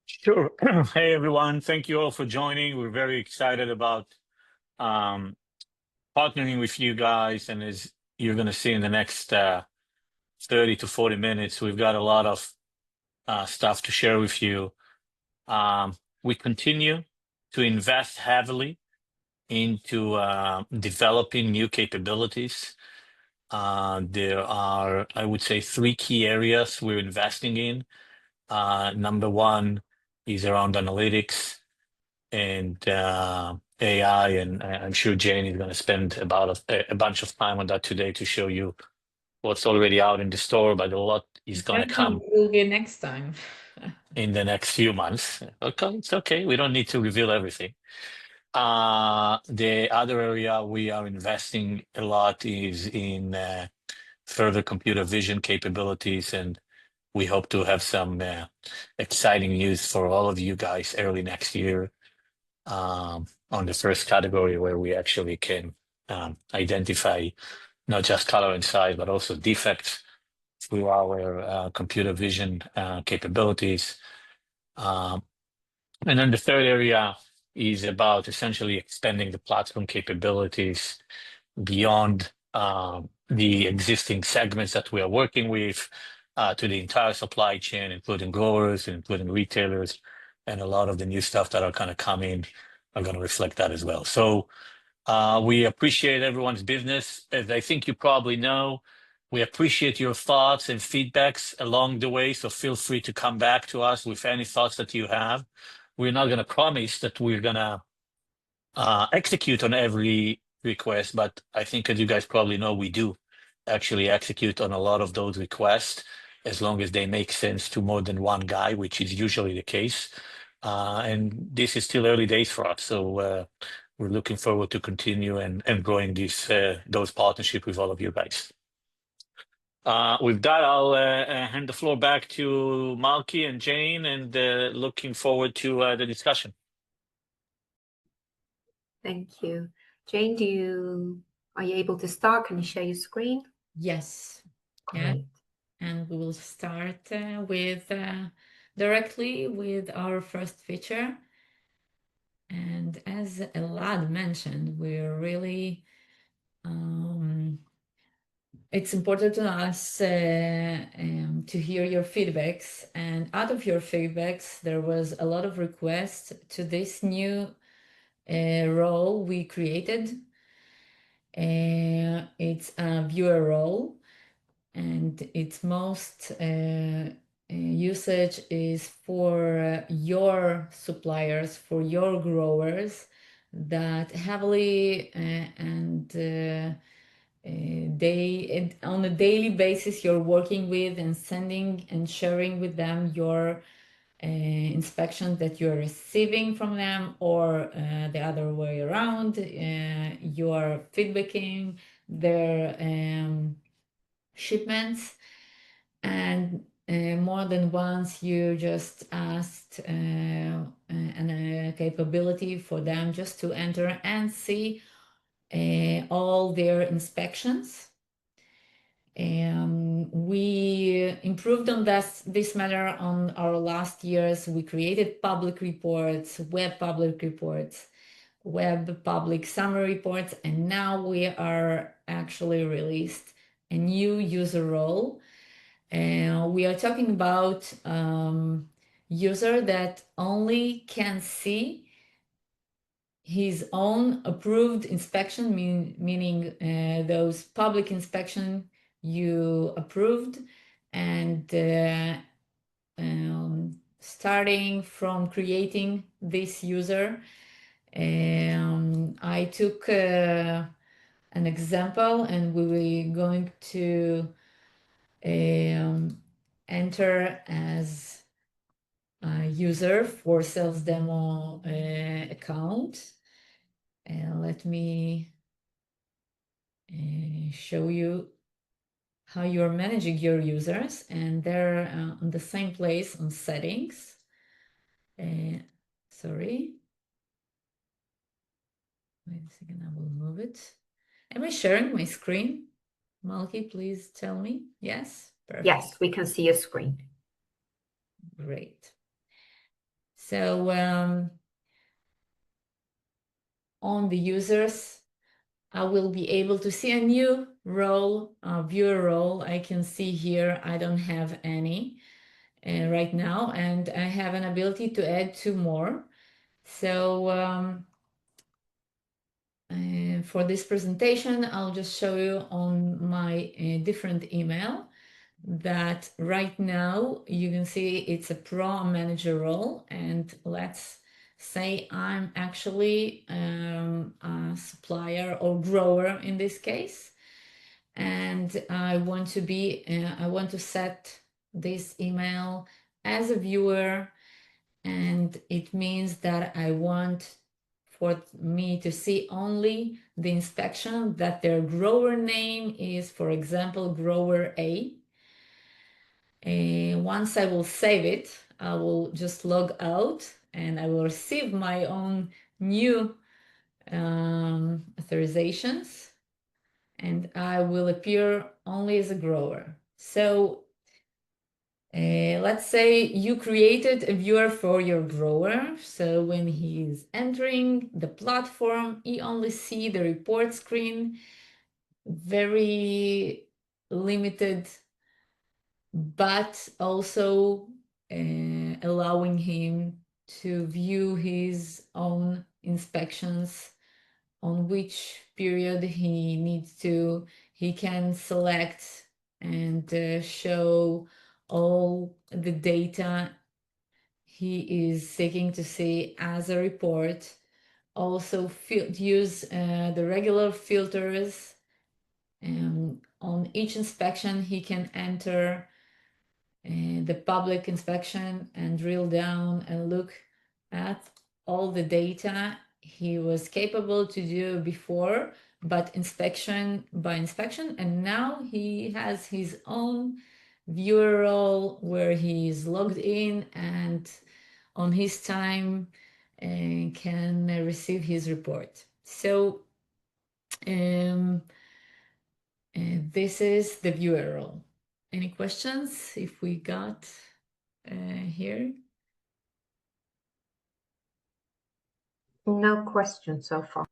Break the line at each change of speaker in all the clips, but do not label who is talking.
Sure. Hey, everyone. Thank you all for joining. We're very excited about um, partnering with you guys. And as you're going to see in the next 30 to 40 minutes, we've got a lot of stuff to share with you. We continue to invest heavily into developing new capabilities. There are, I would say, three key areas we're investing in. Number one is around analytics and AI, and I'm sure Jane is going to spend about a bunch of time on that today to show you what's already out in the store, but a lot is going to come
Will be next time.
in the next few months. Okay, it's okay. We don't need to reveal everything. The other area we are investing a lot is in further computer vision capabilities, and we hope to have some exciting news for all of you guys early next year. On the first category where we actually can identify not just color and size, but also defects through our computer vision capabilities. And then the third area is about essentially expanding the platform capabilities beyond the existing segments that we are working with to the entire supply chain, including growers, including retailers, and a lot of the new stuff that are kind of coming are going to reflect that as well. So we appreciate everyone's business. As I think you probably know, we appreciate your thoughts and feedbacks along the way. So feel free to come back to us with any thoughts that you have. We're not going to promise that we're going to execute on every request, but I think, as you guys probably know, we do actually execute on a lot of those requests as long as they make sense to more than one guy, which is usually the case. And this is still early days for us, so we're looking forward to continue and growing those partnerships with all of you guys. With that, I'll hand the floor back to Malky and Jane, and looking forward to the discussion.
Thank you. Jane, are you able to start? Can you share your screen?
Yes.
Great.
Yeah. And we will start directly with our first feature. And as Elad mentioned, we're really it's important to us to hear your feedbacks. And out of your feedbacks, there was a lot of requests to this new role we created. It's a viewer role, and its most usage is for your suppliers, for your growers that heavily on a daily basis you're working with and sending and sharing with them your inspections that you're receiving from them, or the other way around, you're feedbacking their shipments. And more than once you just asked a capability for them just to enter and see all their inspections. We improved on this matter on our last years. We created public reports, web public reports, web public summary reports, and now we are actually released a new user role. We are talking about user that only can see his own approved inspection, meaning those public inspection you approved, and starting from creating this user, I took an example, and we were going to enter as a user for sales demo account. And let me show you how you're managing your users, and they're on the same place on settings. Sorry. Wait a second, I will move it. Am I sharing my screen? Malky, please tell me. Yes? Perfect.
Yes, we can see your screen.
Great. So on the users, I will be able to see a new role, viewer role. I can see here I don't have any right now, and I have an ability to add 2 more. So for this presentation, I'll just show you on my different email that right now you can see it's a pro manager role, and let's say I'm actually a supplier or grower in this case, and I want to set this email as a viewer, and it means that I want for me to see only the inspection that their grower name is, for example, grower A. Once I will save it, I will just log out and I will receive my own new authorizations, and I will appear only as a grower. So let's say you created a viewer for your grower. So when he's entering the platform, he only see the report screen, very limited, but also allowing him to view his own inspections, on which period he can select and show all the data he is seeking to see as a report. Also use the regular filters. On each inspection, he can enter the public inspection and drill down and look at all the data he was capable to do before, but inspection by inspection. And now he has his own viewer role where he is logged in and on his time can receive his report. So this is the viewer role. Any questions if we got here?
No questions so far.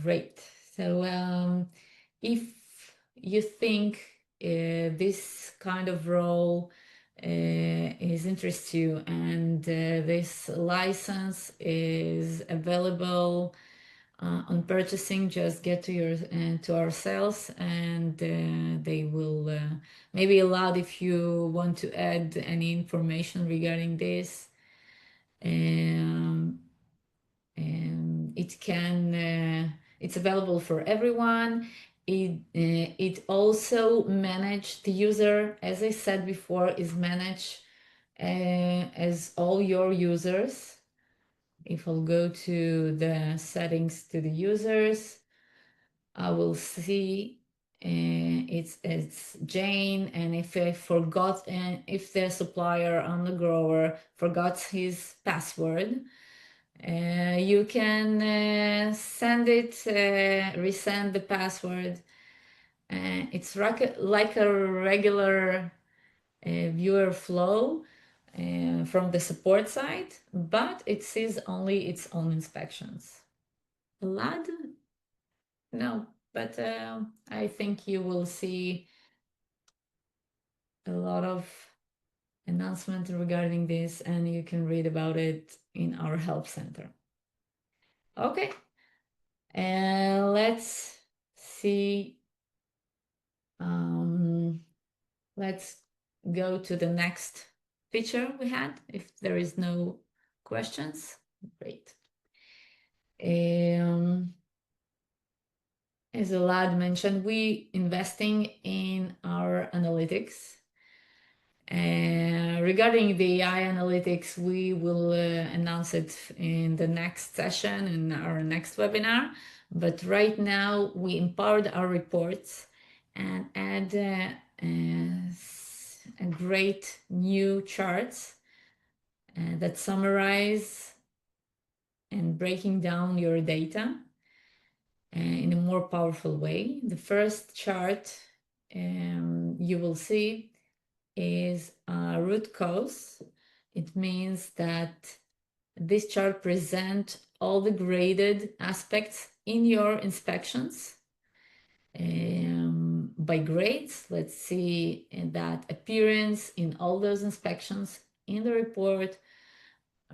Great. So if you think this kind of role is interest you, and this license is available on purchasing, just get to our sales, and they will maybe allow if you want to add any information regarding this. It's available for everyone. It also manage the user, as I said before, is managed as all your users. If I'll go to the settings to the users, I will see it's Jane, and if I forgot, and if the supplier on the grower forgot his password, you can send it, resend the password. It's like a regular viewer flow from the support side, but it sees only its own inspections. Vlad? No, but I think you will see a lot of announcement regarding this, and you can read about it in our help center. Okay, and let's see. Let's go to the next feature we had, if there is no questions. Great. As Elad mentioned, we investing in our analytics. Regarding the AI analytics, we will announce it in the next session, in our next webinar. But right now, we empowered our reports and add a great new charts that summarize and breaking down your data in a more powerful way. The first chart you will see is root cause. It means that this chart presents all the graded aspects in your inspections by grades. Let's see that appearance in all those inspections in the report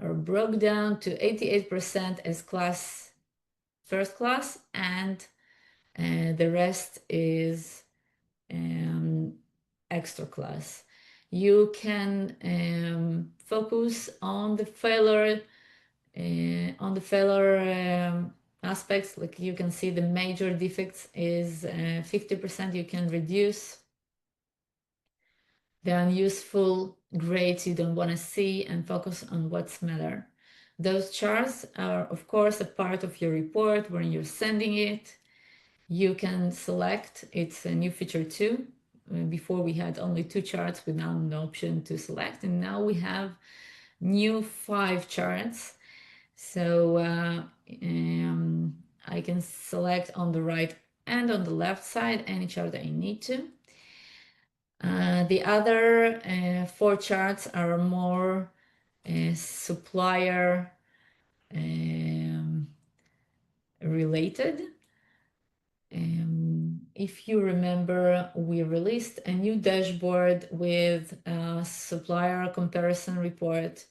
are broke down to 88% as first class, and the rest is extra class. You can focus on the failure aspects. Like you can see the major defects is 50% you can reduce. The unuseful grades you don't want to see, and focus on what's matter. Those charts are of course a part of your report when you're sending it. You can select, it's a new feature too. Before we had only 2 charts with now an option to select, and now we have new 5 charts. So I can select on the right and on the left side any chart I need to. The other 4 charts are more supplier related. If you remember, we released a new dashboard with a supplier comparison report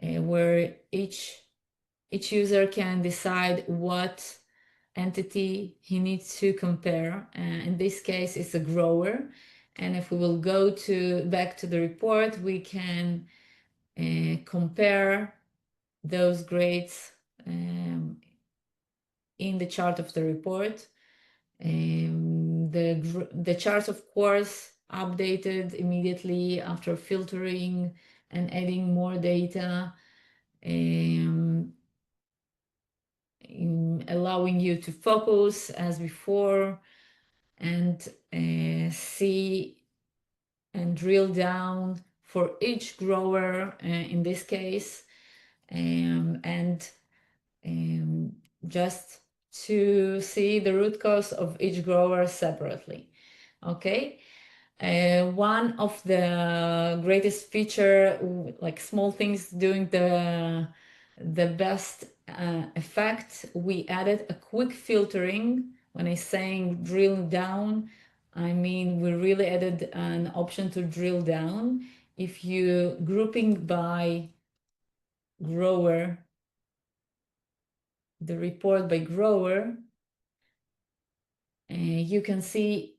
where each user can decide what entity he needs to compare. In this case, it's a grower. And if we will go back to the report, we can compare those grades in the chart of the report. The charts, of course, updated immediately after filtering and adding more data, allowing you to focus as before and see and drill down for each grower in this case, and just to see the root cause of each grower separately. Okay. One of the greatest feature, like small things doing the best effect, we added a quick filtering. When I'm saying drill down, I mean we really added an option to drill down. If you grouping by grower, the report by grower, you can see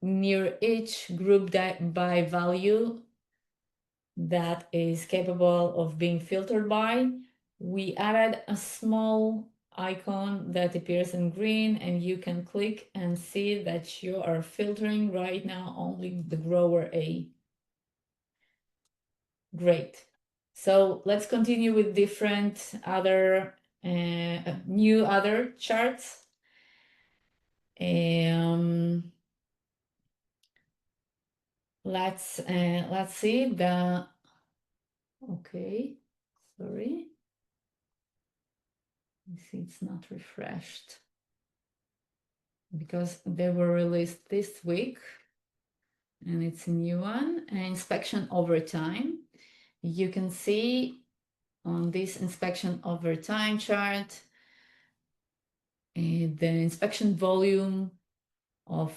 near each group by value that is capable of being filtered by, we added a small icon that appears in green, and you can click and see that you are filtering right now only the grower A. Great. So let's continue with different other new other charts. Let's see the, okay, sorry. You see it's not refreshed because they were released this week, and it's a new one. Inspection over time. You can see on this inspection over time chart the inspection volume of,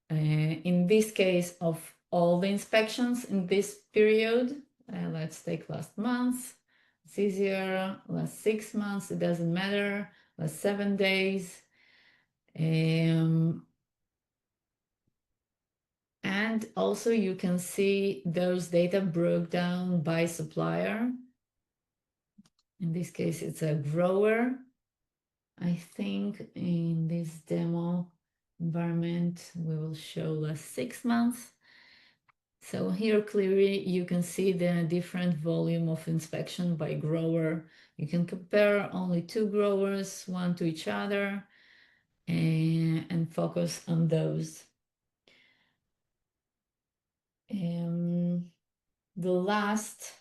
in this case, of all the inspections in this period. Let's take last month. It's easier. Last 6 months, it doesn't matter. Last 7 days. And also you can see those data broke down by supplier. In this case, it's a grower. I think in this demo environment, we will show last 6 months. So here clearly you can see the different volume of inspection by grower. You can compare only 2 growers, one to each other, and focus on those. The last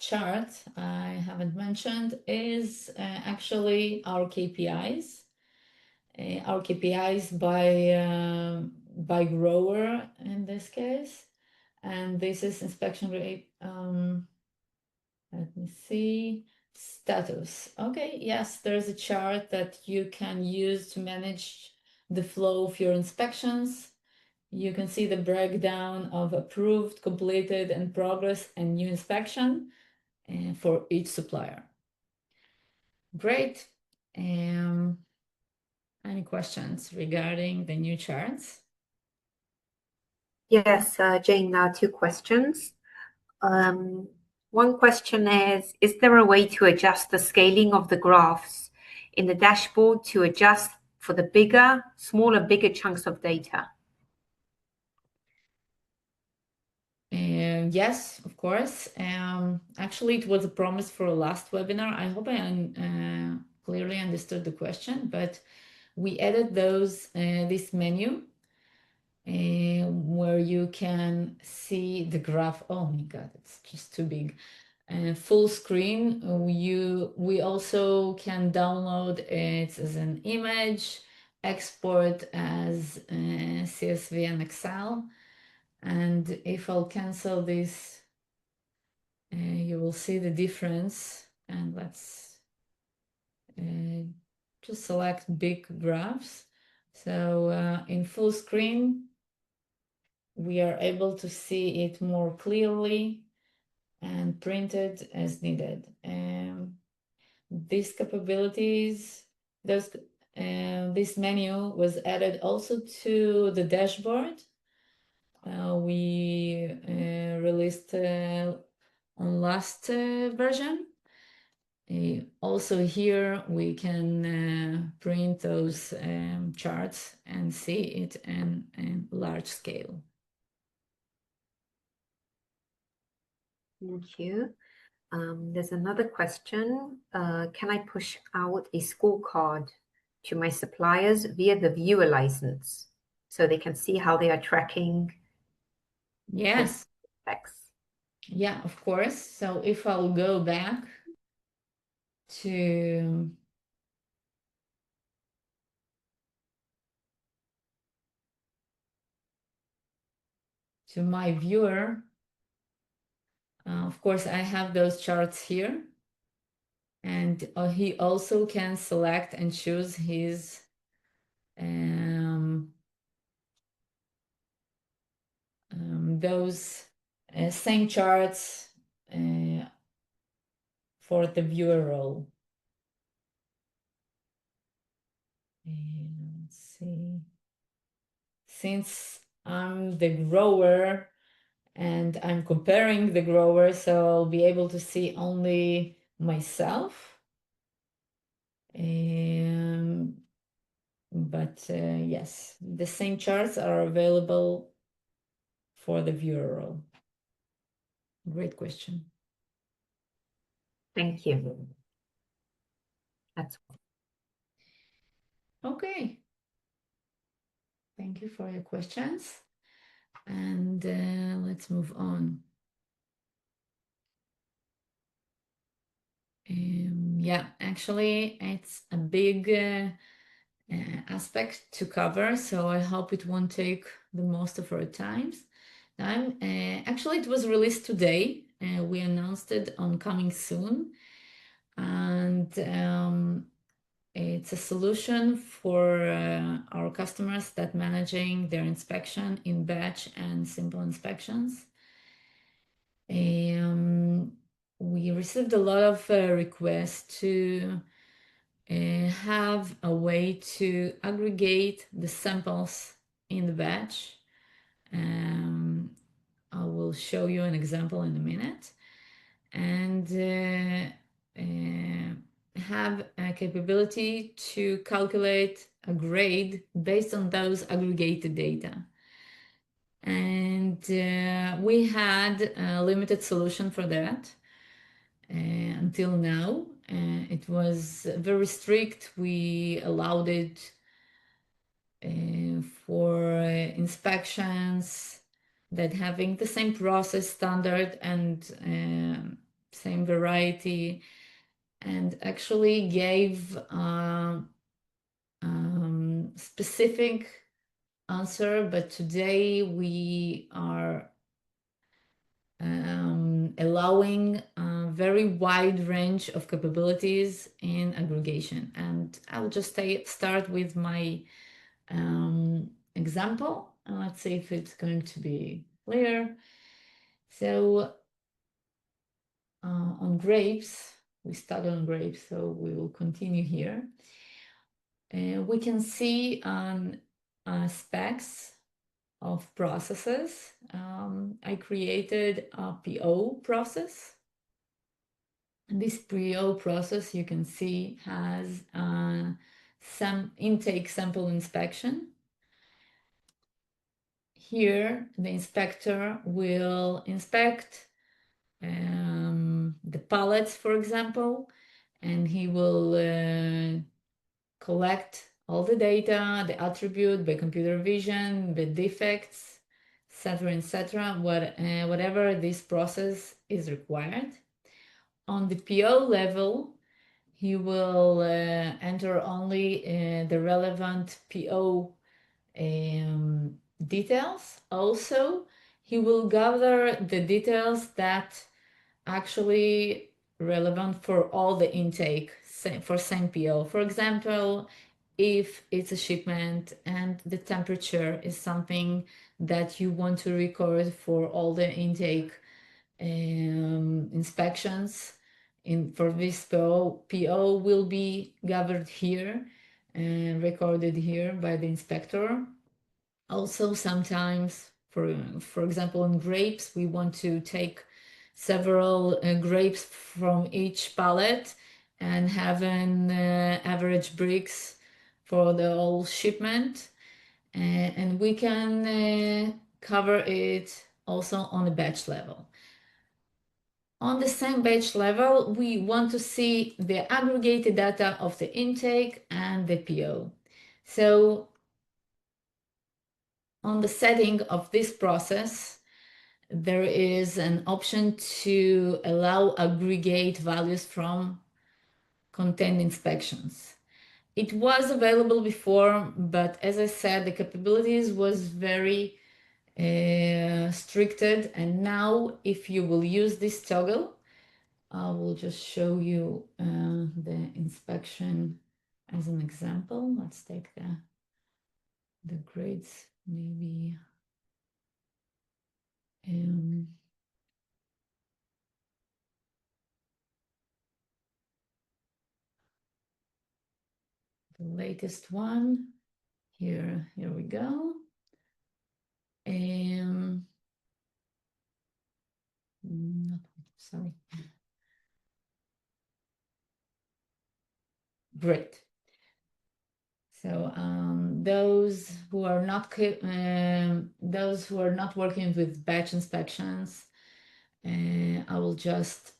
chart I haven't mentioned is actually our KPIs. Our KPIs by grower in this case. And this is inspection rate Let me see. Status. Okay, yes, there's a chart that you can use to manage the flow of your inspections. You can see the breakdown of approved, completed, and progress and new inspection for each supplier. Great. Any questions regarding the new charts?
Yes, Jane, 2 questions. One question is there a way to adjust the scaling of the graphs in the dashboard to adjust for the smaller, bigger chunks of data?
Yes, of course. Actually, it was a promise for a last webinar. I hope I clearly understood the question, but we added this menu where you can see the graph. Oh my God, it's just too big. Full screen. We also can download it as an image, export as CSV and Excel. And if I'll cancel this, you will see the difference. And let's just select big graphs. So in full screen, we are able to see it more clearly and printed as needed. These capabilities, this menu was added also to the dashboard. We released on last version. Also here we can print those charts and see it in large scale.
Thank you. There's another question. Can I push out a scorecard to my suppliers via the viewer license so they can see how they are tracking?
Yes.
Specs?
Yeah, of course. So if I'll go back to my viewer, of course, I have those charts here. And he also can select and choose his those same charts for the viewer role. And let's see. Since I'm the grower and I'm comparing the grower, so I'll be able to see only myself. But yes, the same charts are available for the viewer role. Great question.
Thank you. That's
okay. Thank you for your questions. And let's move on. Yeah, actually, it's a big aspect to cover, so I hope it won't take the most of our time. Actually, it was released today. We announced it on coming soon. And it's a solution for our customers that managing their inspection in batch and simple inspections. We received a lot of requests to have a way to aggregate the samples in the batch. I will show you an example in a minute. And have a capability to calculate a grade based on those aggregated data. And we had a limited solution for that until now. It was very strict. We allowed it for inspections that having the same process standard and same variety, and actually gave specific answer. But today we are allowing very wide range of capabilities in aggregation. And I'll just start with my example, and let's see if it's going to be clear. So on grapes, we started on grapes, so we will continue here. We can see on specs of processes. I created a PO process. And this PO process, you can see, has some intake sample inspection. Here, the inspector will inspect the pallets, for example, and he will collect all the data, the attribute by computer vision, the defects, etc., whatever this process is required. On the PO level, he will enter only the relevant PO details. Also, he will gather the details that actually relevant for all the intake for same PO. For example, if it's a shipment and the temperature is something that you want to record for all the intake inspections for this PO will be gathered here and recorded here by the inspector. Also, sometimes, for example, in grapes, we want to take several grapes from each pallet and have an average bricks for the whole shipment. And we can cover it also on a batch level. On the same batch level, we want to see the aggregated data of the intake and the PO. So on the setting of this process, there is an option to allow aggregate values from content inspections. It was available before, but as I said, the capabilities was very restricted. And now if you will use this toggle, I will just show you the inspection as an example. Let's take the grades, maybe. The latest one. Here we go. Sorry. Great. So those who are not working with batch inspections, I will just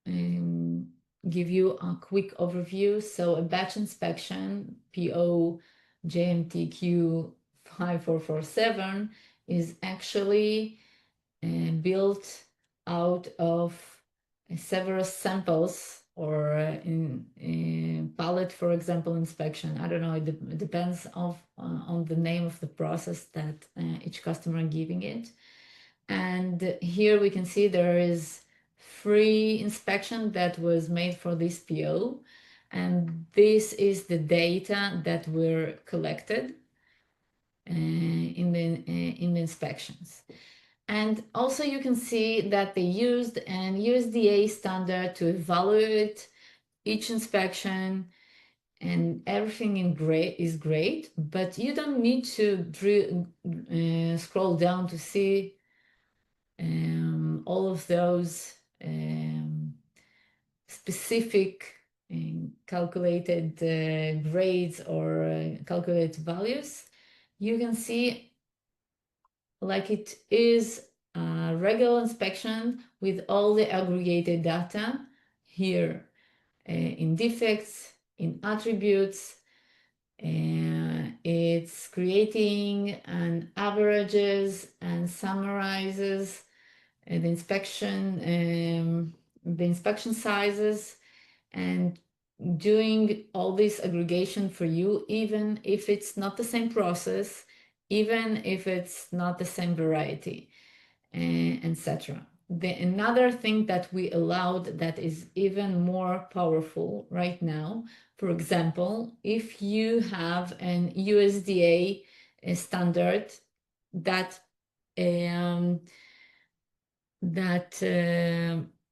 give you a quick overview. So a batch inspection, PO JMTQ 5447, is actually built out of several samples, or in pallet, for example, inspection. I don't know, it depends on the name of the process that each customer giving it. And here we can see there is free inspection that was made for this PO. And this is the data that were collected in the inspections. And also you can see that they used an USDA standard to evaluate each inspection, and everything is great, but you don't need to scroll down to see all of those specific calculated grades or calculated values. You can see like it is a regular inspection with all the aggregated data here in defects, in attributes. It's creating an averages and summarizes the inspection sizes, and doing all this aggregation for you, even if it's not the same process, even if it's not the same variety, etc. another thing that we allowed that is even more powerful right now, for example, if you have an USDA standard that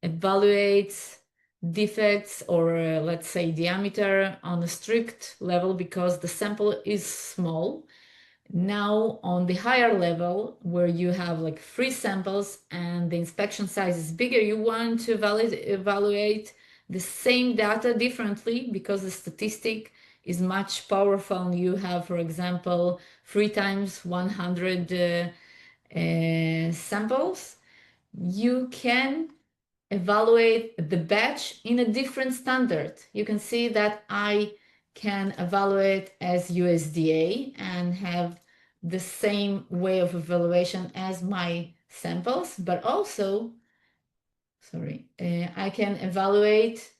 evaluates defects or let's say diameter on a strict level because the sample is small. Now on the higher level where you have like 3 samples and the inspection size is bigger, you want to evaluate the same data differently because the statistic is much powerful and you have, for example, 3 times 100 samples. You can evaluate the batch in a different standard. You can see that I can evaluate as USDA and have the same way of evaluation as my samples, but also, I can evaluate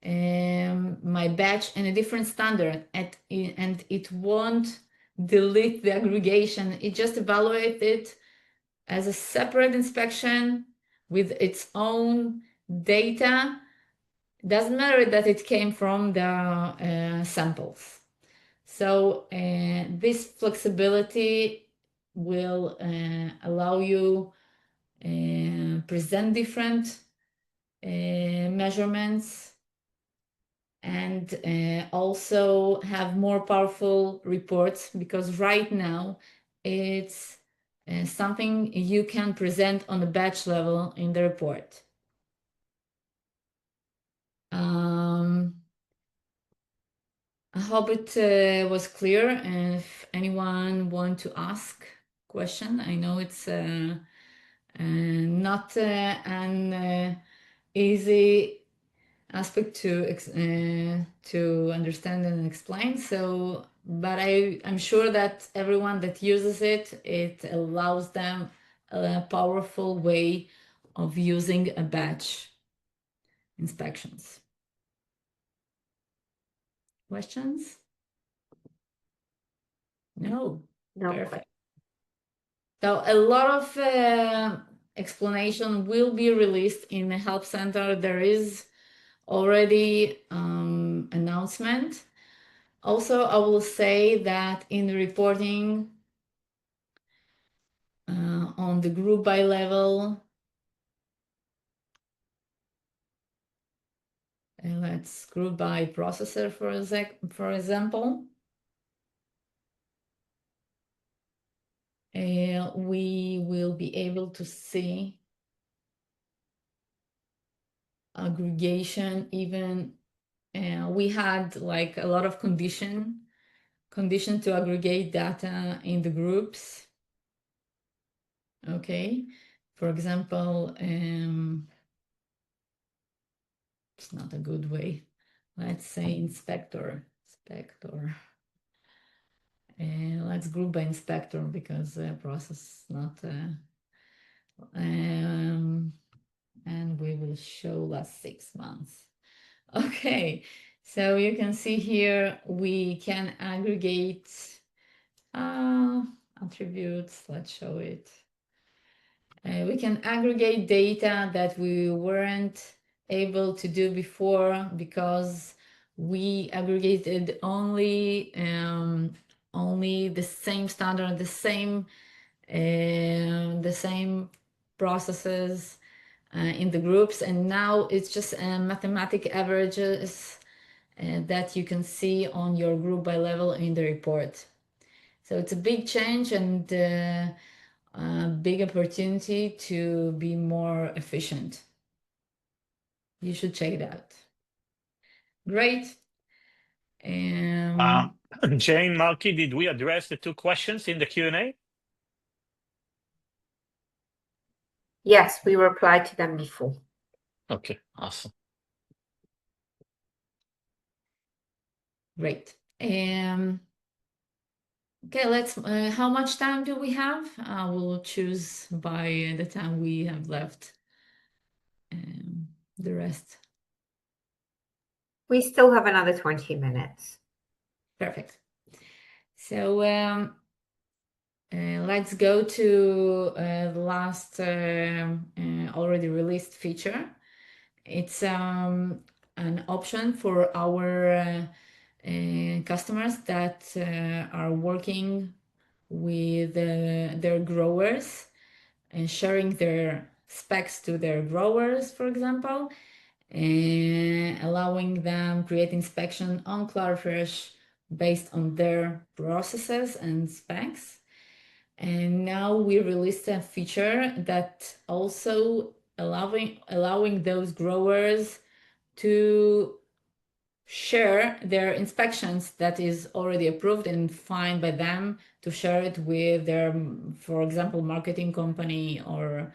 my batch in a different standard and it won't delete the aggregation. It just evaluates it as a separate inspection with its own data. It doesn't matter that it came from the samples. So this flexibility will allow you present different measurements and also have more powerful reports because right now it's something you can present on the batch level in the report. I hope it was clear. And if anyone want to ask question, I know it's not an easy aspect to understand and explain. So, but I'm sure that everyone that uses it, it allows them a powerful way of using a batch inspections. Questions? No.
No.
Perfect. So a lot of explanation will be released in the Help Center. There is already announcement. Also, I will say that in the reporting on the group by level, and let's group by processor for example. We will be able to see aggregation even. We had like a lot of condition to aggregate data in the groups. Okay, for example, it's not a good way. Let's say inspector. Let's group by inspector because process not. And we will show last 6 months. Okay, so you can see here we can aggregate attributes. Let's show it. We can aggregate data that we weren't able to do before because we aggregated only the same standard, the same processes in the groups, and now it's just mathematic averages that you can see on your group by level in the report. So it's a big change and a big opportunity to be more efficient. You should check it out. Great.
Jane, Malky, did we address the 2 questions in the Q&A?
Yes, we replied to them before.
Okay, awesome.
Great. Okay, let's. How much time do we have? We'll choose by the time we have left. The rest.
We still have another 20 minutes.
Perfect. So Let's go to the last already released feature. It's an option for our customers that are working with their growers and sharing their specs to their growers, for example, and allowing them create inspection on Clarifresh based on their processes and specs. And now we released a feature that also allowing those growers to share their inspections that is already approved and fine by them, to share it with their, for example, marketing company or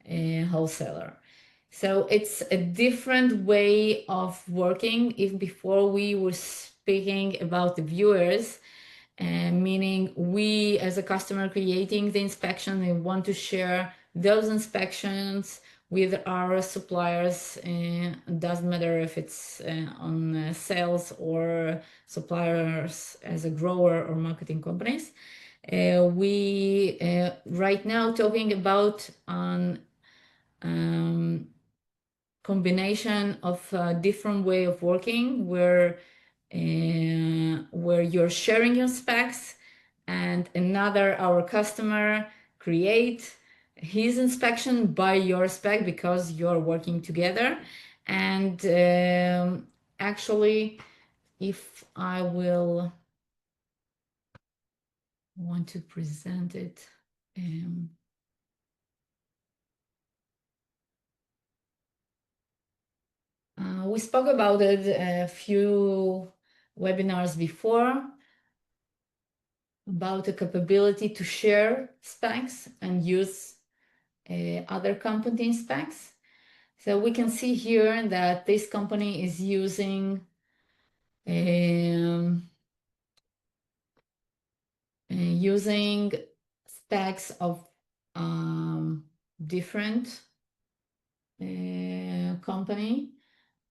a wholesaler. So it's a different way of working. If before we were speaking about the viewers, meaning we as a customer creating the inspection and want to share those inspections with our suppliers. Doesn't matter if it's on sales or suppliers as a grower or marketing companies. We right now talking about an combination of a different way of working where you're sharing your specs and our customer create his inspection by your spec because you're working together. And actually, if I will want to present it, we spoke about it a few webinars before about the capability to share specs and use other company specs. So we can see here that this company is using using specs of different company.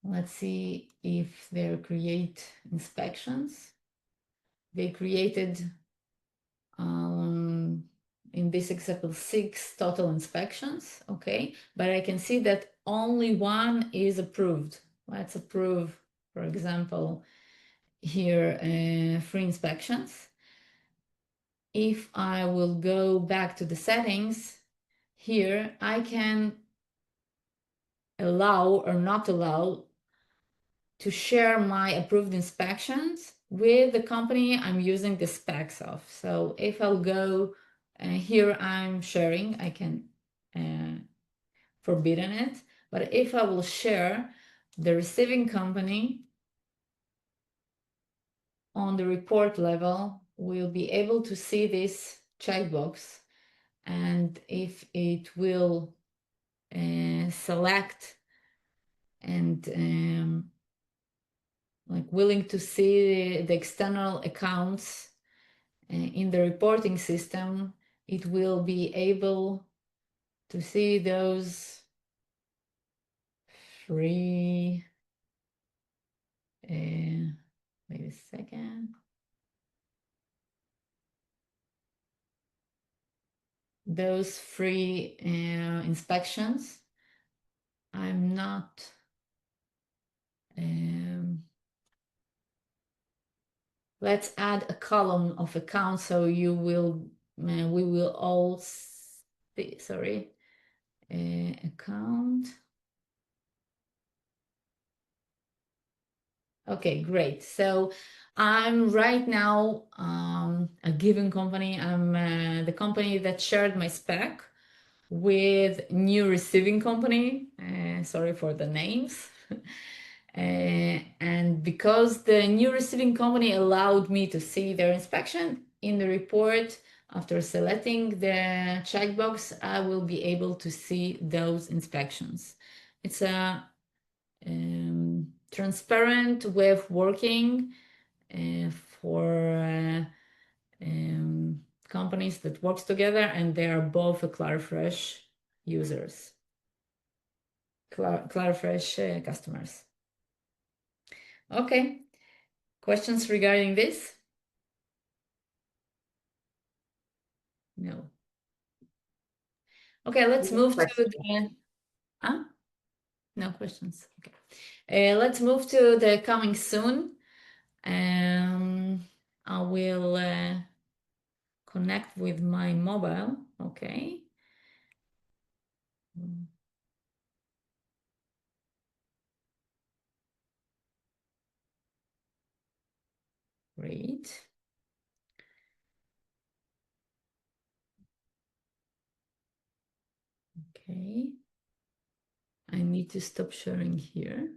Let's see if they create inspections. They created in this example 6 total inspections, okay, but I can see that only one is approved. Let's approve, for example, here 3 inspections. If I will go back to the settings here, I can allow or not allow to share my approved inspections with the company I'm using the specs of. So if I'll go here, I'm sharing, I can forbidden it. But if I will share the receiving company on the report level, we'll be able to see this checkbox. And if it will select and like willing to see the external accounts in the reporting system, it will be able to see those 3, wait a second. Those 3 inspections. I'm not let's add a column of accounts so you will we will all see, sorry, account. Okay, great. So I'm right now a given company. I'm the company that shared my spec with new receiving company. Sorry for the names. And because the new receiving company allowed me to see their inspection in the report, after selecting the checkbox, I will be able to see those inspections. It's a transparent way of working for companies that works together, and they are both a Clarifresh users, Clarifresh customers. Okay, questions regarding this? No. Okay, let's
No
move to
question.
the. No questions. Okay. Let's move to the coming soon. I will connect with my mobile. Okay. Great. Okay. I need to stop sharing here.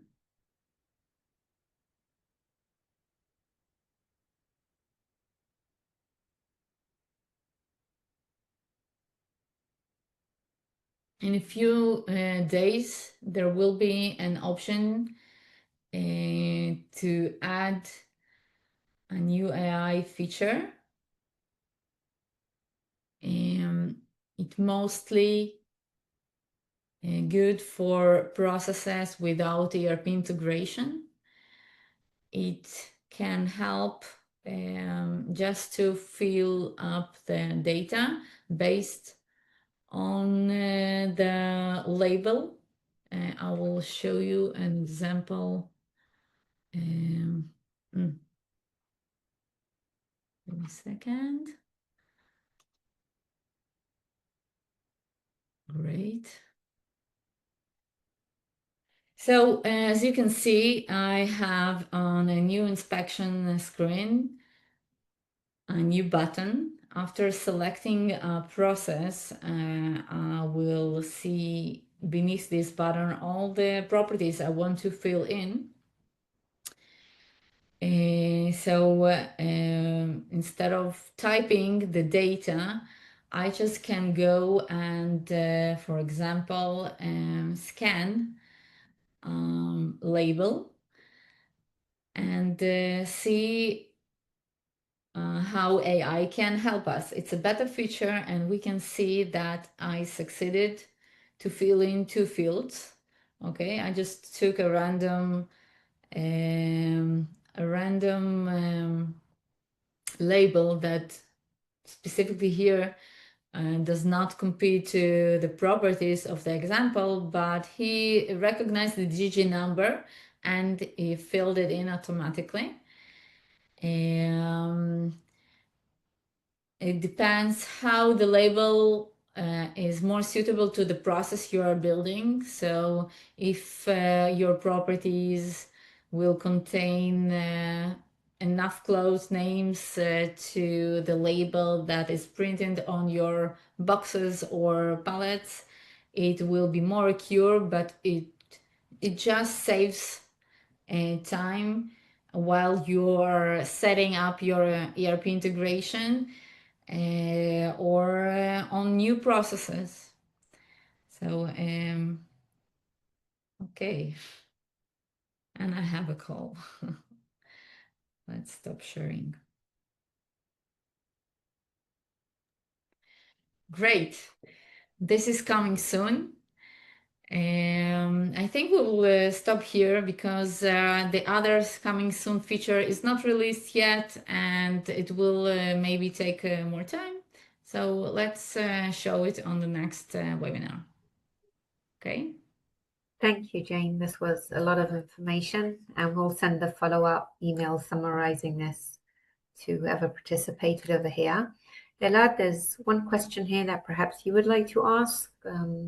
In a few days, there will be an option to add a new AI feature. It mostly good for processes without ERP integration. It can help just to fill up the data based on the label. I will show you an example. Wait a second. Great. So as you can see, I have on a new inspection screen a new button. After selecting a process, I will see beneath this button all the properties I want to fill in. Instead of typing the data, I just can go and, for example, scan label and see how AI can help us. It's a better feature, and we can see that I succeeded to fill in 2 fields. Okay, I just took a random label that specifically here does not compete to the properties of the example, but he recognized the GG number and he filled it in automatically. It depends how the label is more suitable to the process you are building. So if your properties will contain enough close names to the label that is printed on your boxes or pallets, it will be more accurate, but it just saves time while you're setting up your ERP integration or on new processes. So, okay. And I have a call. Let's stop sharing. Great. This is coming soon. I think we will stop here because the others coming soon feature is not released yet and it will maybe take more time. So let's show it on the next webinar. Okay.
Thank you, Jane. This was a lot of information, and we'll send a follow-up email summarizing this to whoever participated over here. Elad, there's one question here that perhaps you would like to ask.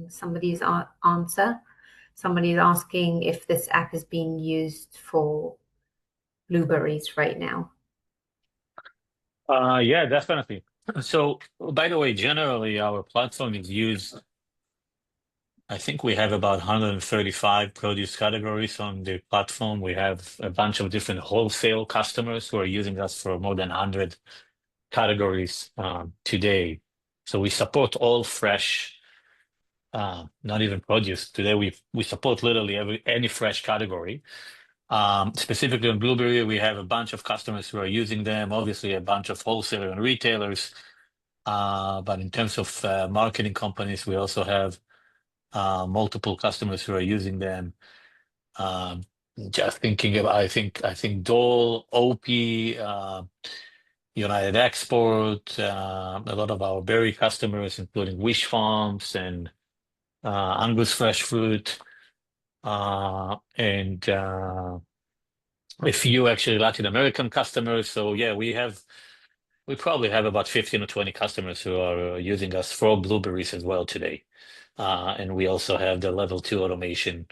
Somebody's answer. Somebody's asking if this app is being used for blueberries right now.
Yeah, definitely. So, by the way, generally our platform is used. I think we have about 135 produce categories on the platform. We have a bunch of different wholesale customers who are using us for more than 100 categories today. So we support all fresh, not even produce. Today we support literally any fresh category. Specifically on Blueberry, we have a bunch of customers who are using them, obviously a bunch of wholesalers and retailers. But in terms of marketing companies, we also have multiple customers who are using them. Just thinking about, I think Dole, OP, United Export, a lot of our berry customers, including Wish Farms and Angus Fresh Fruit, and a few actually Latin American customers. So yeah, we probably have about 15 or 20 customers who are using us for blueberries as well today. And we also have the level 2 automation,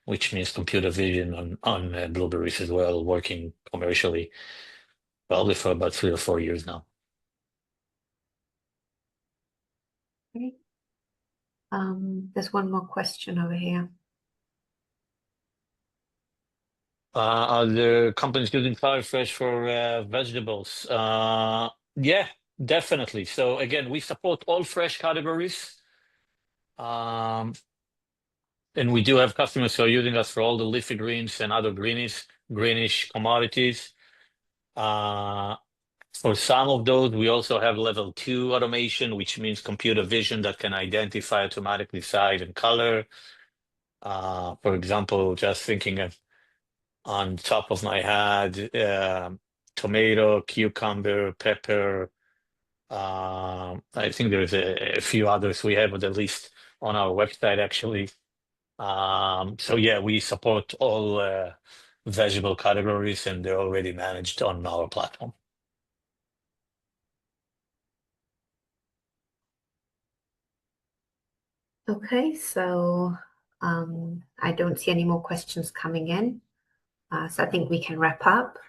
which means computer vision on blueberries as well, working commercially, probably for about 3 or 4 years now.
Okay. There's one more question over here.
Are the companies using CloudFresh for vegetables? Yeah, definitely. So again, we support all fresh categories. And we do have customers who are using us for all the leafy greens and other greenish commodities. For some of those, we also have level 2 automation, which means computer vision that can identify automatically size and color. For example, just thinking of on top of my head, tomato, cucumber, pepper. I think there's a few others we have, at least on our website, actually. So yeah, we support all vegetable categories, and they're already managed on our platform.
Okay, so I don't see any more questions coming in. So I think we can wrap up.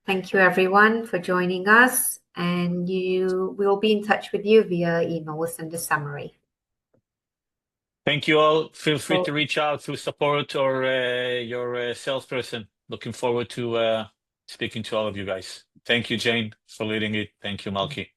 Thank you everyone for joining us, and we'll be in touch with you via email. We'll send a summary.
Thank you all. Feel free to reach out through support or your salesperson. Looking forward to speaking to all of you guys. Thank you, Jane, for leading it. Thank you, Malky.